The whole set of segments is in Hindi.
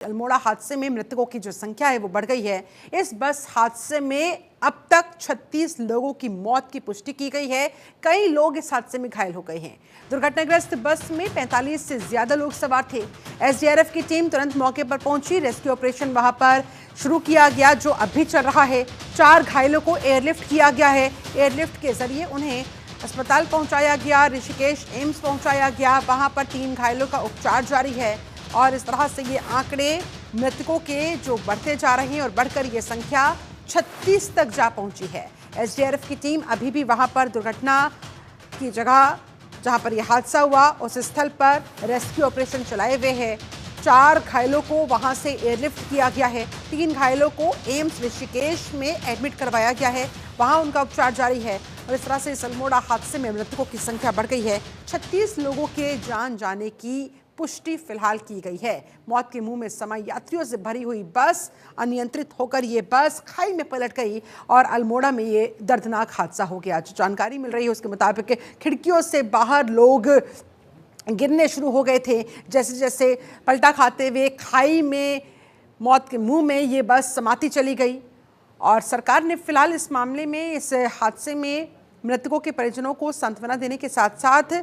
अल्मोड़ा हादसे में मृतकों की जो संख्या है वो बढ़ गई है। इस बस हादसे में अब तक 36 लोगों की मौत की पुष्टि की गई है। कई लोग इस हादसे में घायल हो गए हैं। दुर्घटनाग्रस्त बस में 45 से ज्यादा लोग सवार थे। एसडीआरएफ की टीम तुरंत मौके पर पहुंची। रेस्क्यू ऑपरेशन वहां पर शुरू किया गया, जो अब भी चल रहा है। 4 घायलों को एयरलिफ्ट किया गया है। एयरलिफ्ट के जरिए उन्हें अस्पताल पहुंचाया गया, ऋषिकेश एम्स पहुंचाया गया। वहां पर 3 घायलों का उपचार जारी है और इस तरह से ये आंकड़े मृतकों के जो बढ़ते जा रहे हैं और बढ़कर ये संख्या 36 तक जा पहुंची है। एसडीआरएफ की टीम अभी भी वहां पर दुर्घटना की जगह जहां पर यह हादसा हुआ उस स्थल पर रेस्क्यू ऑपरेशन चलाए हुए हैं। 4 घायलों को वहां से एयरलिफ्ट किया गया है। 3 घायलों को एम्स ऋषिकेश में एडमिट करवाया गया है, वहां उनका उपचार जारी है। और इस तरह से इस अल्मोड़ा हादसे में मृतकों की संख्या बढ़ गई है। 36 लोगों के जान जाने की पुष्टि फिलहाल की गई है। मौत के मुंह में समय यात्रियों से भरी हुई बस अनियंत्रित होकर ये बस खाई में पलट गई और अल्मोड़ा में ये दर्दनाक हादसा हो गया। जो जानकारी मिल रही है उसके मुताबिक खिड़कियों से बाहर लोग गिरने शुरू हो गए थे। जैसे जैसे पलटा खाते हुए खाई में मौत के मुंह में ये बस समाती चली गई। और सरकार ने फिलहाल इस मामले में, इस हादसे में मृतकों के परिजनों को सांत्वना देने के साथ साथ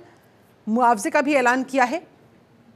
मुआवजे का भी ऐलान किया है।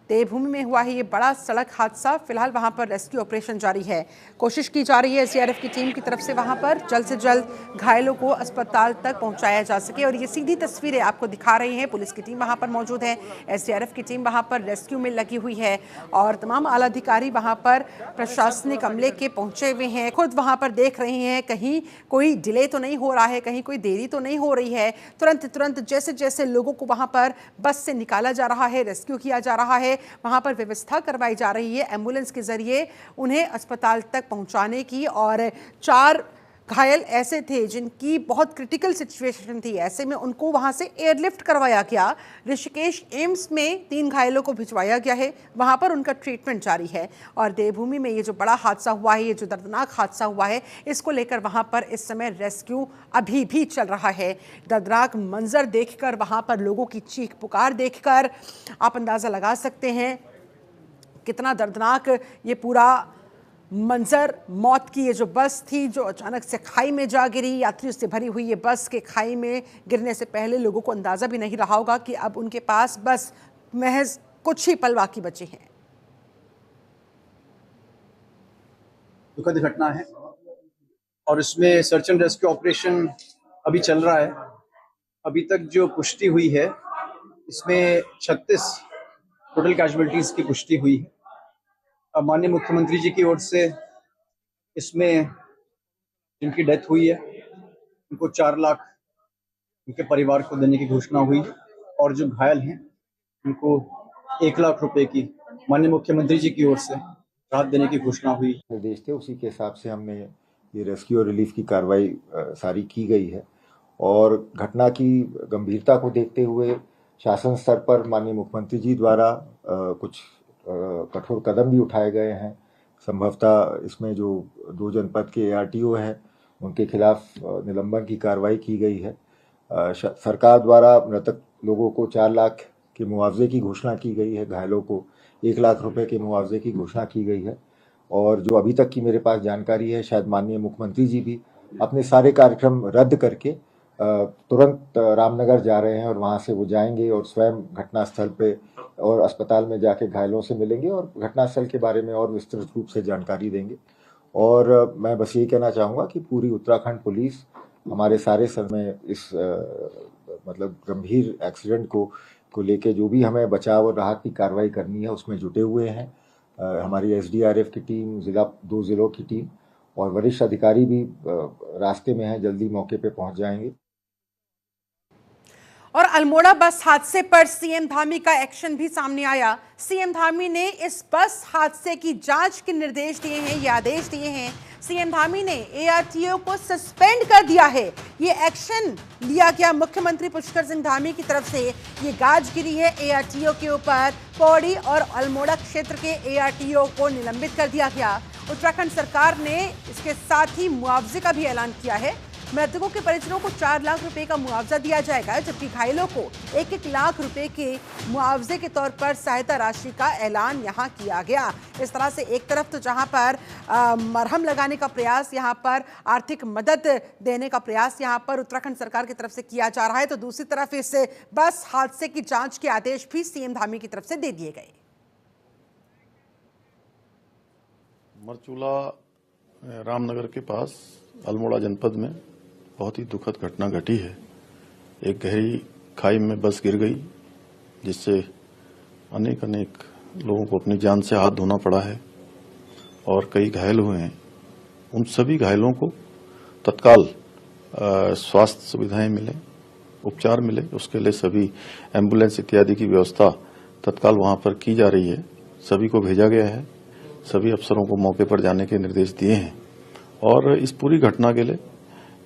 देवभूमि में हुआ है ये बड़ा सड़क हादसा। फिलहाल वहां पर रेस्क्यू ऑपरेशन जारी है। कोशिश की जा रही है एसडीआरएफ की टीम की तरफ से वहां पर जल्द से जल्द घायलों को अस्पताल तक पहुंचाया जा सके। और ये सीधी तस्वीरें आपको दिखा रही हैं। पुलिस की टीम वहां पर मौजूद है, एसडीआरएफ की टीम वहां पर रेस्क्यू में लगी हुई है और तमाम आला अधिकारी वहां पर प्रशासनिक अमले के पहुंचे हुए हैं। खुद वहां पर देख रहे हैं कहीं कोई डिले तो नहीं हो रहा है, कहीं कोई देरी तो नहीं हो रही है। तुरंत जैसे जैसे लोगों को वहां पर बस से निकाला जा रहा है, रेस्क्यू किया जा रहा है, वहां पर व्यवस्था करवाई जा रही है एम्बुलेंस के जरिए उन्हें अस्पताल तक पहुंचाने की। और 4 घायल ऐसे थे जिनकी बहुत क्रिटिकल सिचुएशन थी, ऐसे में उनको वहां से एयरलिफ्ट करवाया गया। ऋषिकेश एम्स में 3 घायलों को भिजवाया गया है, वहां पर उनका ट्रीटमेंट जारी है। और देवभूमि में ये जो बड़ा हादसा हुआ है, ये जो दर्दनाक हादसा हुआ है, इसको लेकर वहां पर इस समय रेस्क्यू अभी भी चल रहा है। दर्दनाक मंजर देखकर, वहां पर लोगों की चीख पुकार देखकर आप अंदाजा लगा सकते हैं कितना दर्दनाक ये पूरा मंजर। मौत की ये जो बस थी जो अचानक से खाई में जा गिरी, यात्रियों से भरी हुई ये बस के खाई में गिरने से पहले लोगों को अंदाजा भी नहीं रहा होगा कि अब उनके पास बस महज कुछ ही पल बाकी बचे हैं। दुखद घटना है और इसमें सर्च एंड रेस्क्यू ऑपरेशन अभी चल रहा है। अभी तक जो पुष्टि हुई है इसमें 36 टोटल कैजुअलिटीज की पुष्टि हुई है। अब माननीय मुख्यमंत्री जी की ओर से इसमें जिनकी डेथ हुई है उनको 4 लाख उनके परिवार को देने की घोषणा हुई है और जो घायल हैं उनको 1 लाख रुपए की माननीय मुख्यमंत्री जी की ओर से राहत देने की घोषणा हुई। निर्देश थे उसी के हिसाब से हमने ये रेस्क्यू और रिलीफ की कार्रवाई सारी की गई है। और घटना की गंभीरता को देखते हुए शासन स्तर पर माननीय मुख्यमंत्री जी द्वारा कुछ कठोर कदम भी उठाए गए हैं। संभवतः इसमें जो 2 जनपद के ARTO हैं उनके खिलाफ निलंबन की कार्रवाई की गई है। सरकार द्वारा मृतक लोगों को 4 लाख के मुआवजे की घोषणा की गई है, घायलों को 1 लाख रुपए के मुआवजे की घोषणा की गई है। और जो अभी तक की मेरे पास जानकारी है, शायद माननीय मुख्यमंत्री जी भी अपने सारे कार्यक्रम रद्द करके तुरंत रामनगर जा रहे हैं और वहां से वो जाएंगे और स्वयं घटनास्थल पे और अस्पताल में जाके घायलों से मिलेंगे और घटनास्थल के बारे में और विस्तृत रूप से जानकारी देंगे। और मैं बस यही कहना चाहूँगा कि पूरी उत्तराखंड पुलिस हमारे सारे समय इस मतलब गंभीर एक्सीडेंट को लेके जो भी हमें बचाव और राहत की कार्रवाई करनी है उसमें जुटे हुए हैं। हमारी एसडीआरएफ की टीम, 2 जिलों की टीम और वरिष्ठ अधिकारी भी रास्ते में हैं, जल्दी मौके पे पहुंच जाएंगे। और अल्मोड़ा बस हादसे पर सीएम धामी का एक्शन भी सामने आया। सीएम धामी ने इस बस हादसे की जांच के निर्देश दिए हैं, ये आदेश दिए हैं। सीएम धामी ने ARTO को सस्पेंड कर दिया है। ये एक्शन लिया गया मुख्यमंत्री पुष्कर सिंह धामी की तरफ से। ये गाज गिरी है ARTO के ऊपर। पौड़ी और अल्मोड़ा क्षेत्र के ARTO को निलंबित कर दिया गया। उत्तराखंड सरकार ने इसके साथ ही मुआवजे का भी ऐलान किया है। मृतकों के परिजनों को 4 लाख रुपए का मुआवजा दिया जाएगा, जबकि घायलों को 1-1 लाख रुपए के मुआवजे के तौर पर सहायता राशि का ऐलान यहां किया गया। इस तरह से एक तरफ तो जहां पर मरहम लगाने का प्रयास, यहां पर आर्थिक मदद देने का प्रयास यहां पर उत्तराखंड सरकार की तरफ से किया जा रहा है, तो दूसरी तरफ इस बस हादसे की जांच के आदेश भी सीएम धामी की तरफ से दे दिए गए। मरचूला रामनगर के पास अल्मोड़ा जनपद में बहुत ही दुखद घटना घटी है। एक गहरी खाई में बस गिर गई, जिससे अनेक लोगों को अपनी जान से हाथ धोना पड़ा है और कई घायल हुए हैं। उन सभी घायलों को तत्काल स्वास्थ्य सुविधाएं मिले, उपचार मिले, उसके लिए सभी एम्बुलेंस इत्यादि की व्यवस्था तत्काल वहां पर की जा रही है। सभी को भेजा गया है, सभी अफसरों को मौके पर जाने के निर्देश दिए हैं और इस पूरी घटना के लिए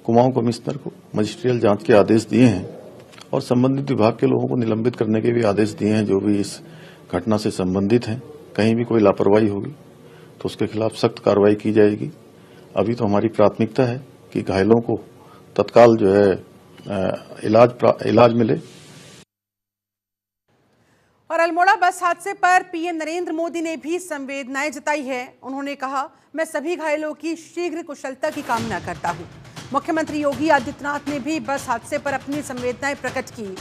कुमाऊं कमिश्नर को मजिस्ट्रियल जांच के आदेश दिए हैं और संबंधित विभाग के लोगों को निलंबित करने के भी आदेश दिए हैं, जो भी इस घटना से संबंधित हैं। कहीं भी कोई लापरवाही होगी तो उसके खिलाफ सख्त कार्रवाई की जाएगी। अभी तो हमारी प्राथमिकता है कि घायलों को तत्काल जो है इलाज मिले। और अल्मोड़ा बस हादसे पर पीएम नरेंद्र मोदी ने भी संवेदनाएं जताई है। उन्होंने कहा, मैं सभी घायलों की शीघ्र कुशलता की कामना करता हूं। मुख्यमंत्री योगी आदित्यनाथ ने भी बस हादसे पर अपनी संवेदनाएं प्रकट की।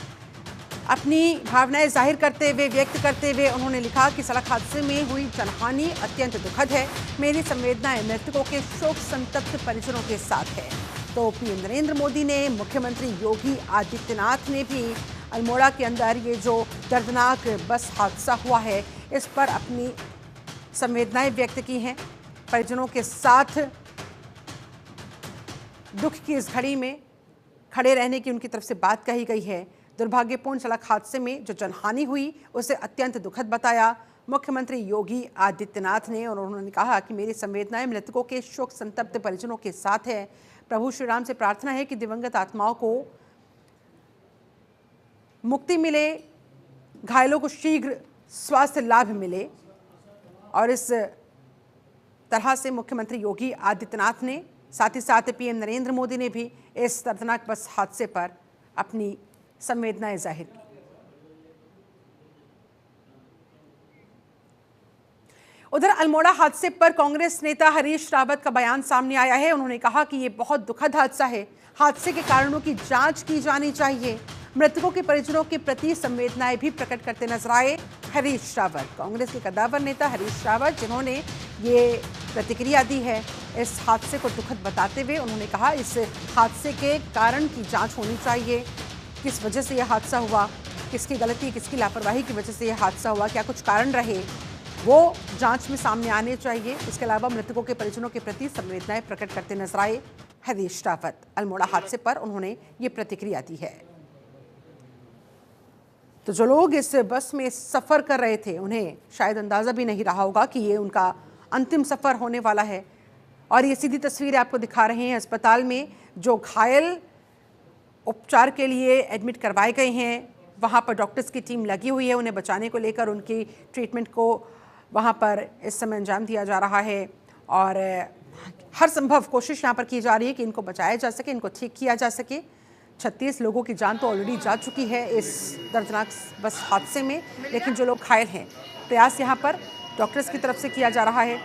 अपनी भावनाएं जाहिर करते हुए, व्यक्त करते हुए उन्होंने लिखा कि सड़क हादसे में हुई जनहानि अत्यंत दुखद है। मेरी संवेदनाएं मृतकों के शोक संतप्त परिजनों के साथ है। तो पीएम नरेंद्र मोदी ने, मुख्यमंत्री योगी आदित्यनाथ ने भी अल्मोड़ा के अंदर ये जो दर्दनाक बस हादसा हुआ है, इस पर अपनी संवेदनाएं व्यक्त की हैं। परिजनों के साथ दुख की इस घड़ी में खड़े रहने की उनकी तरफ से बात कही गई है। दुर्भाग्यपूर्ण सड़क हादसे में जो जनहानि हुई उसे अत्यंत दुखद बताया मुख्यमंत्री योगी आदित्यनाथ ने, और उन्होंने कहा कि मेरी संवेदनाएं मृतकों के शोक संतप्त परिजनों के साथ है। प्रभु श्री राम से प्रार्थना है कि दिवंगत आत्माओं को मुक्ति मिले, घायलों को शीघ्र स्वास्थ्य लाभ मिले। और इस तरह से मुख्यमंत्री योगी आदित्यनाथ ने, साथ ही साथ पीएम नरेंद्र मोदी ने भी इस दर्दनाक बस हादसे पर अपनी संवेदनाएं जाहिर की। उधर अल्मोड़ा हादसे पर कांग्रेस नेता हरीश रावत का बयान सामने आया है। उन्होंने कहा कि ये बहुत दुखद हादसा है, हादसे के कारणों की जांच की जानी चाहिए। मृतकों के परिजनों के प्रति संवेदनाएं भी प्रकट करते नजर आए हरीश रावत। कांग्रेस के कद्दावर नेता हरीश रावत, जिन्होंने ये प्रतिक्रिया दी है इस हादसे को दुखद बताते हुए, उन्होंने कहा इस हादसे के कारण की जांच होनी चाहिए। किस वजह से यह हादसा हुआ, किसकी गलती, किसकी लापरवाही की वजह से यह हादसा हुआ, क्या कुछ कारण रहे, वो जांच में सामने आने चाहिए। इसके अलावा मृतकों के परिजनों के प्रति संवेदनाएं प्रकट करते नजर आए हरीश रावत। अल्मोड़ा हादसे पर उन्होंने ये प्रतिक्रिया दी है। तो जो लोग इस बस में सफर कर रहे थे, उन्हें शायद अंदाजा भी नहीं रहा होगा कि ये उनका अंतिम सफर होने वाला है। और ये सीधी तस्वीरें आपको दिखा रहे हैं अस्पताल में जो घायल उपचार के लिए एडमिट करवाए गए हैं। वहाँ पर डॉक्टर्स की टीम लगी हुई है, उन्हें बचाने को लेकर उनकी ट्रीटमेंट को वहाँ पर इस समय अंजाम दिया जा रहा है। और हर संभव कोशिश यहाँ पर की जा रही है कि इनको बचाया जा सके, इनको ठीक किया जा सके। 36 लोगों की जान तो ऑलरेडी जा चुकी है इस दर्दनाक बस हादसे में, लेकिन जो लोग घायल हैं, प्रयास यहाँ पर डॉक्टर्स की तरफ से किया जा रहा है।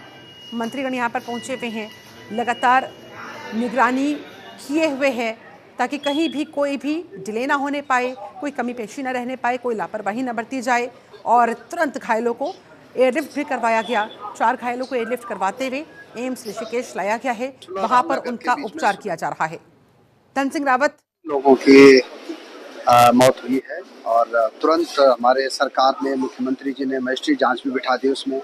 मंत्रीगण यहाँ पर पहुँचे हुए हैं, लगातार निगरानी किए हुए हैं ताकि कहीं भी कोई भी डिले ना होने पाए, कोई कमी पेशी ना रहने पाए, कोई लापरवाही न बरती जाए। और तुरंत घायलों को एयरलिफ्ट भी करवाया गया। 4 घायलों को एयरलिफ्ट करवाते हुए एम्स ऋषिकेश लाया गया है, वहां पर उनका उपचार किया जा रहा है। धन सिंह रावत, लोगों की मौत हुई है और तुरंत हमारे सरकार ने, मुख्यमंत्री जी ने मजिस्ट्रेट जांच भी बिठा दी। उसमें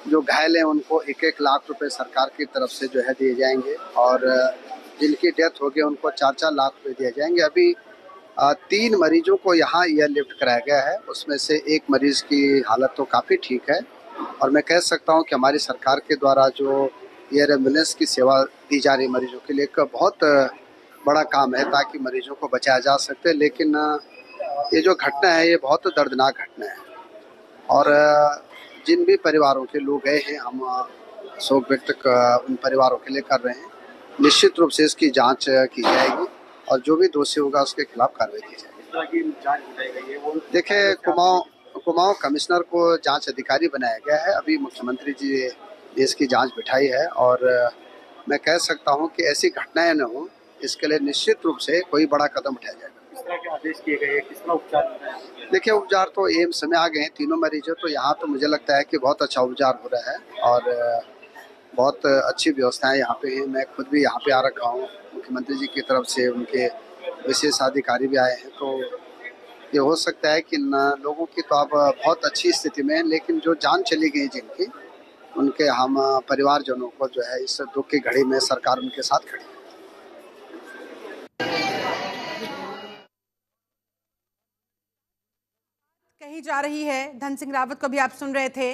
जो घायल हैं उनको 1-1 लाख रुपए सरकार की तरफ से जो है दिए जाएंगे और जिनकी डेथ हो गई उनको 4-4 लाख रुपए दिए जाएंगे। अभी 3 मरीजों को यहाँ एयरलिफ्ट कराया गया है, उसमें से एक मरीज की हालत तो काफ़ी ठीक है। और मैं कह सकता हूँ कि हमारी सरकार के द्वारा जो एयर एम्बुलेंस की सेवा दी जा रही मरीजों के लिए एक बहुत बड़ा काम है ताकि मरीजों को बचाया जा सकते। लेकिन ये जो घटना है ये बहुत दर्दनाक घटना है और जिन भी परिवारों के लोग गए हैं, हम शोक व्यक्त उन परिवारों के लिए कर रहे हैं। निश्चित रूप से इसकी जांच की जाएगी और जो भी दोषी होगा उसके खिलाफ कार्रवाई की जाएगी। देखिए, कुमाऊं कमिश्नर को जांच अधिकारी बनाया गया है। अभी मुख्यमंत्री जी ने इसकी जांच बिठाई है और मैं कह सकता हूं कि ऐसी घटनाएं न हो, इसके लिए निश्चित रूप से कोई बड़ा कदम उठाया जाएगा। किस तरह के आदेश किए गए हैं, किस तरह उपचार हो रहे हैं? देखिए, उपचार तो एम्स में आ गए हैं तीनों मरीजों, तो यहाँ तो मुझे लगता है कि बहुत अच्छा उपचार हो रहा है और बहुत अच्छी व्यवस्थाएं यहाँ पे हैं। मैं खुद भी यहाँ पे आ रखा हूँ, मुख्यमंत्री जी की तरफ से उनके विशेष अधिकारी भी आए हैं, तो ये हो सकता है कि लोगों की तो अब बहुत अच्छी स्थिति में है, लेकिन जो जान चली गई जिनकी, उनके हम परिवारजनों को जो है इस दुख की घड़ी में सरकार उनके साथ खड़ी है। कही जा रही है, धन सिंह रावत को भी आप सुन रहे थे।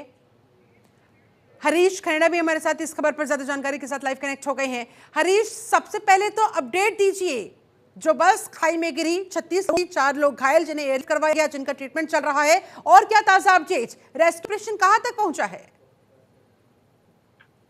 हरीश खनेड़ा भी हमारे साथ इस खबर पर ज्यादा जानकारी के साथ लाइव कनेक्ट हो गए हैं। हरीश, सबसे पहले तो अपडेट दीजिए, जो बस खाई में गिरी 36 4 लोग घायल, जिन्हें एयर करवाया गया, जिनका ट्रीटमेंट चल रहा है, और क्या ताजा अपडेट, रेस्क्यू कहां तक पहुंचा है?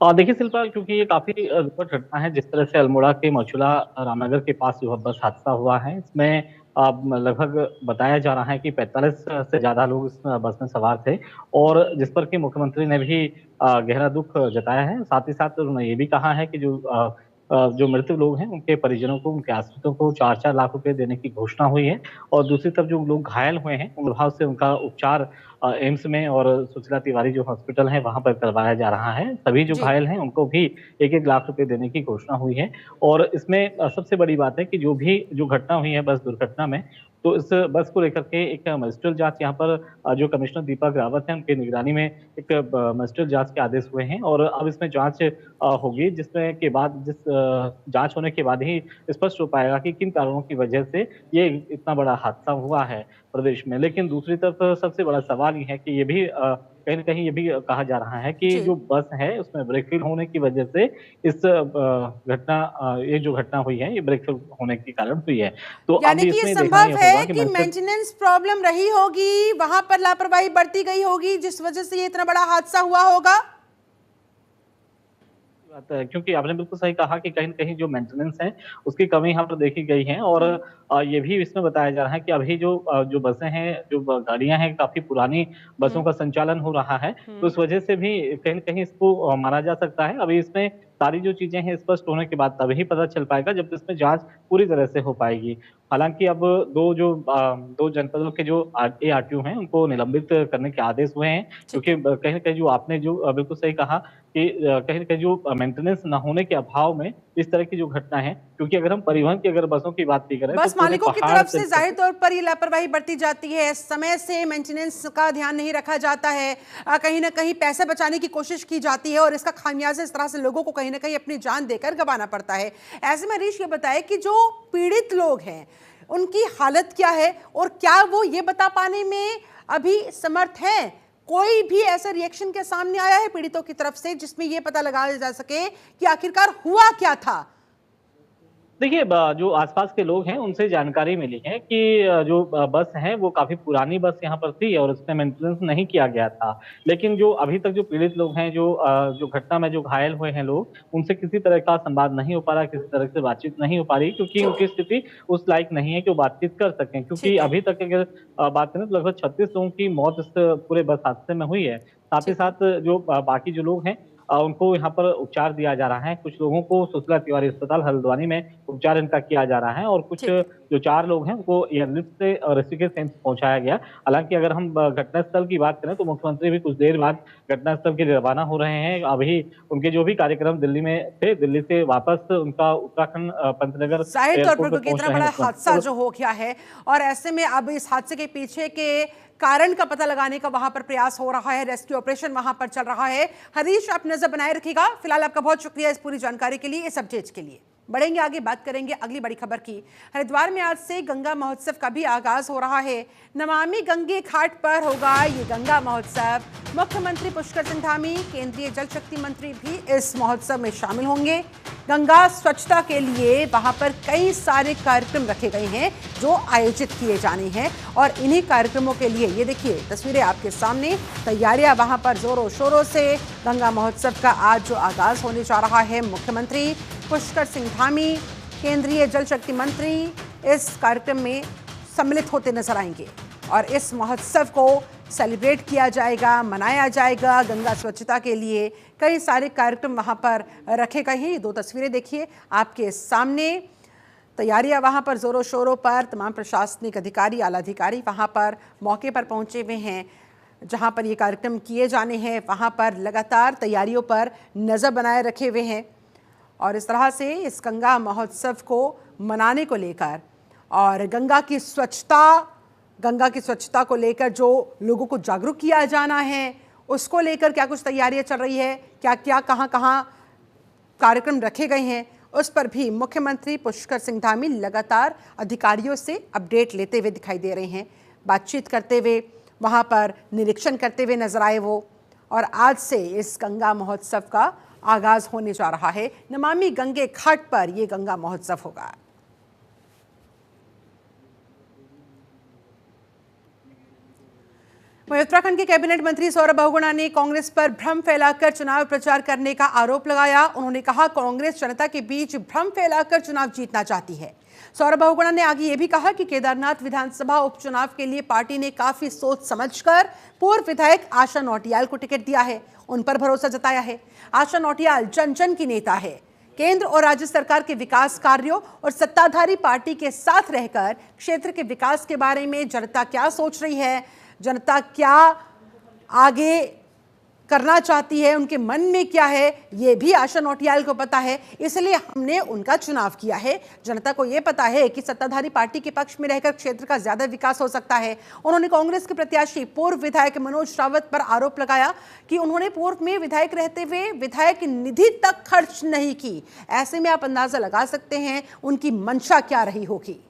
देखिए शिल्पा, क्योंकि ये काफी दुखद घटना है, जिस तरह से अल्मोड़ा के मचुला रामनगर के पास जो बस हादसा हुआ है, इसमें लगभग बताया जा रहा है कि 45 से ज्यादा लोग इस बस में सवार थे और जिस पर कि मुख्यमंत्री ने भी गहरा दुख जताया है। साथ ही साथ उन्होंने ये भी कहा है कि जो मृतक लोग हैं उनके परिजनों को, उनके आश्रितों को 4-4 लाख रुपए देने की घोषणा हुई है और दूसरी तरफ जो लोग घायल हुए हैं उन भाव से उनका उपचार एम्स में और सुशीला तिवारी जो हॉस्पिटल है वहां पर करवाया जा रहा है। सभी जो घायल हैं उनको भी 1-1 लाख रुपए देने की घोषणा हुई है और इसमें सबसे बड़ी बात है कि जो घटना हुई है बस दुर्घटना में, तो इस बस को लेकर के एक मजिस्ट्रियल जांच यहाँ पर जो कमिश्नर दीपक रावत हैं उनकी निगरानी में एक मजिस्ट्रियल जांच के आदेश हुए हैं और अब इसमें जांच होगी, जिसमें के बाद जांच होने के बाद ही स्पष्ट हो पाएगा कि किन कारणों की वजह से ये इतना बड़ा हादसा हुआ है प्रदेश में। लेकिन दूसरी तरफ सबसे बड़ा सवाल ये है कि ये भी कहीं न कहीं ये भी कहा जा रहा है कि जो बस है उसमें ब्रेक फेल होने की वजह से ये जो घटना हुई है ये ब्रेक फेल होने के कारण हुई है। तो यानी कि ये संभव है कि मेंटेनेंस प्रॉब्लम रही होगी, वहां पर लापरवाही बरती गई होगी, जिस वजह से ये इतना बड़ा हादसा हुआ होगा। क्योंकि आपने बिल्कुल सही कहा कि कहीं न कहीं जो मेंटेनेंस है उसकी कमी यहाँ पर देखी गई है और ये भी इसमें बताया जा रहा है कि अभी जो बसें हैं, जो गाड़ियां हैं, काफी पुरानी बसों का संचालन हो रहा है, तो इस वजह से भी कहीं न कहीं इसको माना जा सकता है। अभी इसमें सारी जो चीजें हैं स्पष्ट होने के बाद तभी पता चल पाएगा जब इसमें जांच पूरी तरह से हो पाएगी। हालांकि अब दो जनपदों के जो ARTO हैं उनको निलंबित करने के आदेश हुए हैं, क्योंकि कहीं न कहीं जो आपने जो बिल्कुल सही कहा कि कहीं न कहीं जो मेंटेनेंस न होने के अभाव में इस तरह की जो घटना है, क्योंकि अगर हम परिवहन की बसों की बात करें, बस मालिकों की तरफ से जाहिर तौर पर ये लापरवाही बरती जाती है, समय से मेंटेनेंस का ध्यान नहीं रखा जाता है, कहीं ना कहीं पैसे बचाने की कोशिश की जाती है और इसका खामियाजा इस तरह से लोगों को कहीं ना कहीं अपनी जान देकर गंवाना पड़ता है। ऐसे में हरीश ये बताए कि जो पीड़ित लोग हैं उनकी हालत क्या है और क्या वो ये बता पाने में अभी समर्थ हैं? कोई भी ऐसा रिएक्शन के सामने आया है पीड़ितों की तरफ से जिसमें यह पता लगाया जा सके कि आखिरकार हुआ क्या था? देखिए, जो आसपास के लोग हैं उनसे जानकारी मिली है कि जो बस है वो काफी पुरानी बस यहाँ पर थी और उसमें मेंटेनेंस नहीं किया गया था। लेकिन जो अभी तक जो पीड़ित लोग हैं, जो घटना में जो घायल हुए हैं लोग, उनसे किसी तरह का संवाद नहीं हो पा रहा, किसी तरह से बातचीत नहीं हो पा रही, क्योंकि उनकी स्थिति उस लायक नहीं है कि वो बातचीत कर सकें। क्योंकि अभी तक अगर बात करें तो लगभग 36 लोगों की मौत इस पूरे बस हादसे में हुई है। साथ ही साथ जो बाकी जो लोग हैं उनको यहाँ पर उपचार दिया जा रहा है। कुछ लोगों को सुशीला तिवारी अस्पताल हल्द्वानी में उपचार इनका किया जा रहा है और कुछ जो 4 लोग हैं उनको एयरलिफ्ट से ऋषिकेश एम्स पहुंचाया गया। हालांकि अगर हम घटनास्थल की बात करें तो मुख्यमंत्री भी कुछ देर बाद घटनास्थल के लिए रवाना हो रहे हैं। अभी उनके जो भी कार्यक्रम दिल्ली में थे, दिल्ली से वापस उनका उत्तराखंड पंतनगर जाहिर तौर पर क्योंकि इतना बड़ा हादसा जो हो गया है और ऐसे में अब इस हादसे के पीछे के कारण का पता लगाने का वहां पर प्रयास हो रहा है, रेस्क्यू ऑपरेशन वहां पर चल रहा है। हरीश, आप नजर बनाए रखिएगा। फिलहाल आपका बहुत शुक्रिया इस पूरी जानकारी के लिए, इस अपडेट के लिए। बढ़ेंगे आगे, बात करेंगे अगली बड़ी खबर की। हरिद्वार में आज से गंगा महोत्सव का भी आगाज हो रहा है। नमामि गंगे घाट पर होगा ये गंगा महोत्सव। मुख्यमंत्री पुष्कर सिंह धामी, केंद्रीय जल शक्ति मंत्री भी इस महोत्सव में शामिल होंगे। गंगा स्वच्छता के लिए वहां पर कई सारे कार्यक्रम रखे गए हैं जो आयोजित किए जाने हैं और इन्हीं कार्यक्रमों के लिए ये देखिए तस्वीरें आपके सामने, तैयारियां वहां पर जोरों शोरों से। गंगा महोत्सव का आज जो आगाज होने जा रहा है, मुख्यमंत्री पुष्कर सिंह धामी, केंद्रीय जल शक्ति मंत्री इस कार्यक्रम में सम्मिलित होते नजर आएंगे और इस महोत्सव को सेलिब्रेट किया जाएगा, मनाया जाएगा। गंगा स्वच्छता के लिए कई सारे कार्यक्रम वहां पर रखे गए हैं। ये दो तस्वीरें देखिए आपके सामने। तैयारियां वहां पर जोरों शोरों पर, तमाम प्रशासनिक अधिकारी, आला अधिकारी वहां पर मौके पर पहुंचे हुए हैं। जहां पर ये कार्यक्रम किए जाने हैं वहां पर लगातार तैयारियों पर नज़र बनाए रखे हुए हैं और इस तरह से इस गंगा महोत्सव को मनाने को लेकर और गंगा की स्वच्छता को लेकर जो लोगों को जागरूक किया जाना है उसको लेकर क्या कुछ तैयारियां चल रही है, क्या क्या कहां कार्यक्रम रखे गए हैं, उस पर भी मुख्यमंत्री पुष्कर सिंह धामी लगातार अधिकारियों से अपडेट लेते हुए दिखाई दे रहे हैं। बातचीत करते हुए, वहां पर निरीक्षण करते हुए नजर आए वो। और आज से इस गंगा महोत्सव का आगाज होने जा रहा है। नमामि गंगे घाट पर यह गंगा महोत्सव होगा। वहीं उत्तराखंड के कैबिनेट मंत्री सौरभ बहुगुणा ने कांग्रेस पर भ्रम फैलाकर चुनाव प्रचार करने का आरोप लगाया। उन्होंने कहा कांग्रेस जनता के बीच भ्रम फैलाकर चुनाव जीतना चाहती है। सौरभ बहुगुणा ने आगे ये भी कहा कि केदारनाथ विधानसभा उपचुनाव के लिए पार्टी ने काफी सोच समझकर पूर्व विधायक आशा नौटियाल को टिकट दिया है, उन पर भरोसा जताया है। आशा नौटियाल जन जन की नेता है। केंद्र और राज्य सरकार के विकास कार्यों और सत्ताधारी पार्टी के साथ रहकर क्षेत्र के विकास के बारे में जनता क्या सोच रही है, जनता क्या आगे करना चाहती है, उनके मन में क्या है, ये भी आशा नौटियाल को पता है। इसलिए हमने उनका चुनाव किया है। जनता को ये पता है कि सत्ताधारी पार्टी के पक्ष में रहकर क्षेत्र का ज्यादा विकास हो सकता है। उन्होंने कांग्रेस के प्रत्याशी पूर्व विधायक मनोज रावत पर आरोप लगाया कि उन्होंने पूर्व में विधायक रहते हुए विधायक निधि तक खर्च नहीं की। ऐसे में आप अंदाजा लगा सकते हैं उनकी मंशा क्या रही होगी।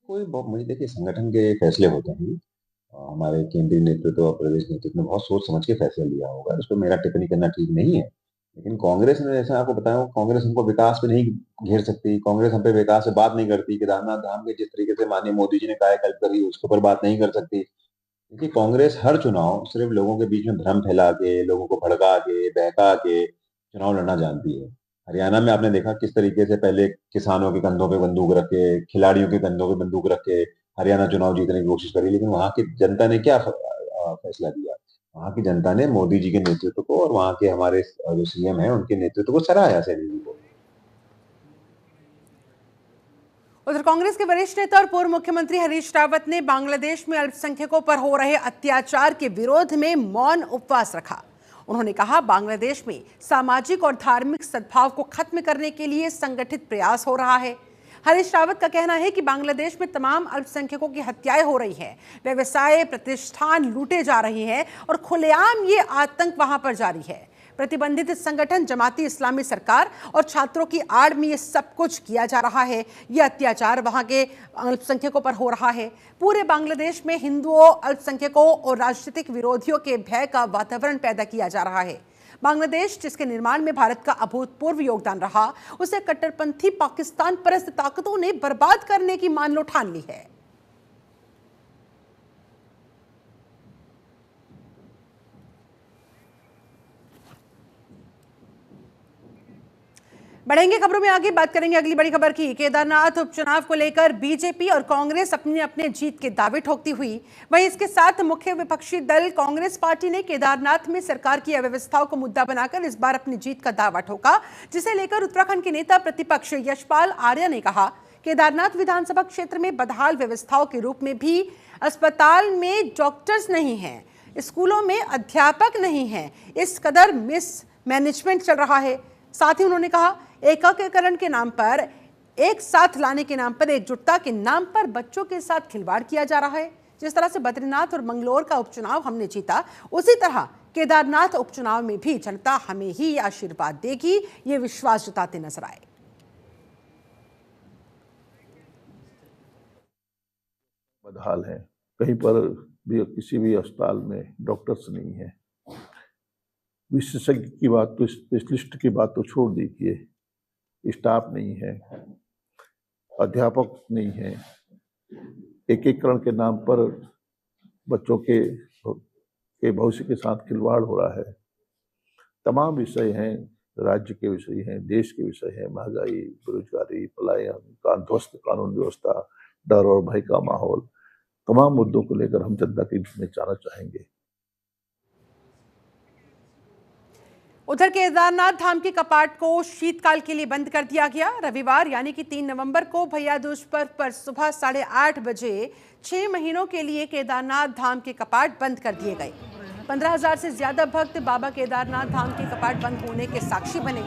मुझे देखिए संगठन के फैसले होते हैं। हमारे केंद्रीय नेतृत्व और प्रदेश नेतृत्व ने बहुत सोच समझ के फैसला लिया होगा, उस पर मेरा टिप्पणी करना ठीक नहीं है। लेकिन कांग्रेस ने, जैसा आपको बताया, कांग्रेस हमको विकास पे नहीं घेर सकती, कांग्रेस हम पे विकास से बात नहीं करती। केदारनाथ धाम के जिस तरीके से माननीय मोदी जी ने कायाकल्प करी उसके ऊपर बात नहीं कर सकती। क्योंकि कांग्रेस हर चुनाव सिर्फ लोगों के बीच में भ्रम फैला के, लोगों को भड़का के, बहका के चुनाव लड़ना जानती है। हरियाणा में आपने देखा किस तरीके से पहले किसानों के कंधों पे बंदूक रख के, खिलाड़ियों के कंधों पे बंदूक रख के हरियाणा चुनाव जीतने की कोशिश करी। लेकिन वहां की जनता ने क्या फैसला दिया? वहां की जनता ने मोदी जी के नेतृत्व को और वहां के हमारे जो सीएम है उनके नेतृत्व को सराहा सैनी जी को। उधर कांग्रेस के वरिष्ठ नेता और पूर्व मुख्यमंत्री हरीश रावत ने बांग्लादेश में अल्पसंख्यकों पर हो रहे अत्याचार के विरोध में मौन उपवास रखा। उन्होंने कहा बांग्लादेश में सामाजिक और धार्मिक सद्भाव को खत्म करने के लिए संगठित प्रयास हो रहा है। हरीश रावत का कहना है कि बांग्लादेश में तमाम अल्पसंख्यकों की हत्याएं हो रही हैं, व्यवसाय प्रतिष्ठान लूटे जा रहे हैं और खुलेआम ये आतंक वहां पर जारी है। प्रतिबंधित संगठन जमाती इस्लामी सरकार और छात्रों की आड़ में ये सब कुछ किया जा रहा है। ये अत्याचार वहां के अल्पसंख्यकों पर हो रहा है। पूरे बांग्लादेश में हिंदुओं, अल्पसंख्यकों और राजनीतिक विरोधियों के भय का वातावरण पैदा किया जा रहा है। बांग्लादेश, जिसके निर्माण में भारत का अभूतपूर्व योगदान रहा, उसे कट्टरपंथी पाकिस्तान परस्त ताकतों ने बर्बाद करने की मान लो ठान ली है। बढ़ेंगे खबरों में आगे, बात करेंगे अगली बड़ी खबर की। केदारनाथ उपचुनाव को लेकर बीजेपी और कांग्रेस अपने अपने जीत के दावे ठोकती हुई, वहीं इसके साथ मुख्य विपक्षी दल कांग्रेस पार्टी ने केदारनाथ में सरकार की अव्यवस्थाओं को मुद्दा बनाकर इस बार अपनी जीत का दावा ठोका, जिसे लेकर उत्तराखंड के नेता प्रतिपक्ष यशपाल आर्य ने कहा केदारनाथ विधानसभा क्षेत्र में बदहाल व्यवस्थाओं के रूप में भी अस्पताल में डॉक्टर्स नहीं है, स्कूलों में अध्यापक नहीं है, इस कदर मिसमैनेजमेंट चल रहा है। साथ ही उन्होंने कहा एकीकरण के नाम पर, एक साथ लाने के नाम पर, एकजुटता के नाम पर बच्चों के साथ खिलवाड़ किया जा रहा है। जिस तरह से बद्रीनाथ और मंगलोर का उपचुनाव हमने जीता, उसी तरह केदारनाथ उपचुनाव में भी जनता हमें ही आशीर्वाद देगी, ये विश्वास जताते नजर आए। बदहाल है, कहीं पर भी किसी भी अस्पताल में डॉक्टर्स नहीं है। विशेषज्ञ की बात तो, स्पेशलिस्ट की बात तो छोड़ दीजिए, स्टाफ नहीं है, अध्यापक नहीं है। एकीकरण के नाम पर बच्चों के भविष्य के साथ खिलवाड़ हो रहा है। तमाम विषय हैं, राज्य के विषय हैं, देश के विषय हैं, महंगाई, बेरोजगारी, पलायन, ध्वस्त कानून व्यवस्था, डर और भय का माहौल, तमाम मुद्दों को लेकर हम जनता के बीच में जाना चाहेंगे। उधर केदारनाथ धाम के कपाट को शीतकाल के लिए बंद कर दिया गया। रविवार यानी कि 3 नवंबर को भैया दूज पर्व पर सुबह 8:30 बजे 6 महीनों के लिए केदारनाथ धाम के कपाट बंद कर दिए गए। 15,000 से ज्यादा भक्त बाबा केदारनाथ धाम के कपाट बंद होने के साक्षी बने।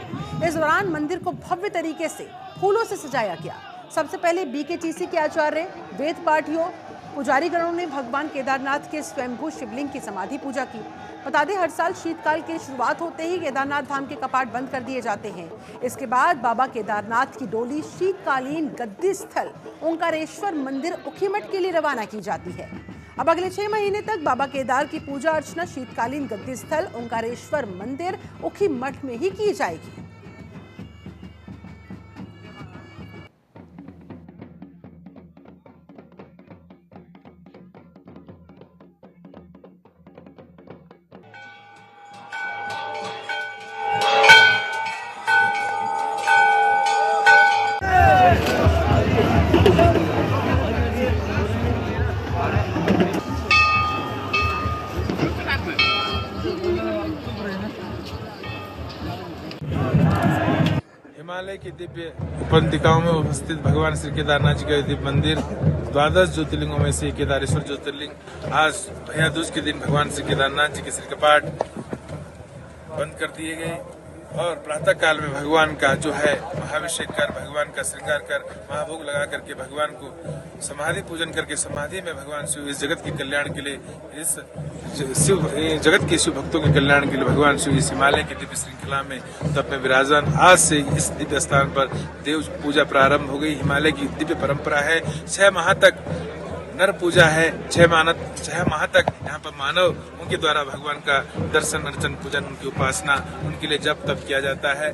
इस दौरान मंदिर को भव्य तरीके से फूलों से सजाया गया। सबसे पहले बीकेटीसी के आचार्य, वेद पाठियों, पुजारीगणों ने भगवान केदारनाथ के स्वयंभू शिवलिंग की समाधि पूजा की। बता दें, हर साल शीतकाल की शुरुआत होते ही केदारनाथ धाम के कपाट बंद कर दिए जाते हैं। इसके बाद बाबा केदारनाथ की डोली शीतकालीन गद्दी स्थल ओंकारेश्वर मंदिर उखीमठ के लिए रवाना की जाती है। अब अगले 6 महीने तक बाबा केदार की पूजा अर्चना शीतकालीन गद्दी स्थल ओंकारेश्वर मंदिर उखीमठ में ही की जाएगी। हिमालय की दिव्य उपत्यकाओं में उपस्थित भगवान श्री केदारनाथ जी का दिव्य मंदिर 12 ज्योतिर्लिंगों में से केदारेश्वर ज्योतिर्लिंग आज भैया दूज के दिन भगवान श्री केदारनाथ जी के श्री कपाट बंद कर दिए गए और प्रातः काल में भगवान का जो है महाभिषेक कर, भगवान का श्रृंगार कर, महाभोग लगा करके भगवान को समाधि पूजन करके समाधि में भगवान शिव इस जगत के कल्याण के लिए, इस जगत के शिव भक्तों के कल्याण के लिए भगवान शिव इस हिमालय की दिव्य श्रृंखला में तब में विराजमान। आज से इस दिव्य स्थान पर देव पूजा प्रारंभ हो गई। हिमालय की दिव्य परंपरा है, 6 माह तक नर पूजा है, 6 माह तक यहाँ पर मानव उनके द्वारा भगवान का दर्शन, अर्चन, पूजन, उनकी उपासना, उनके लिए जप तप किया जाता है।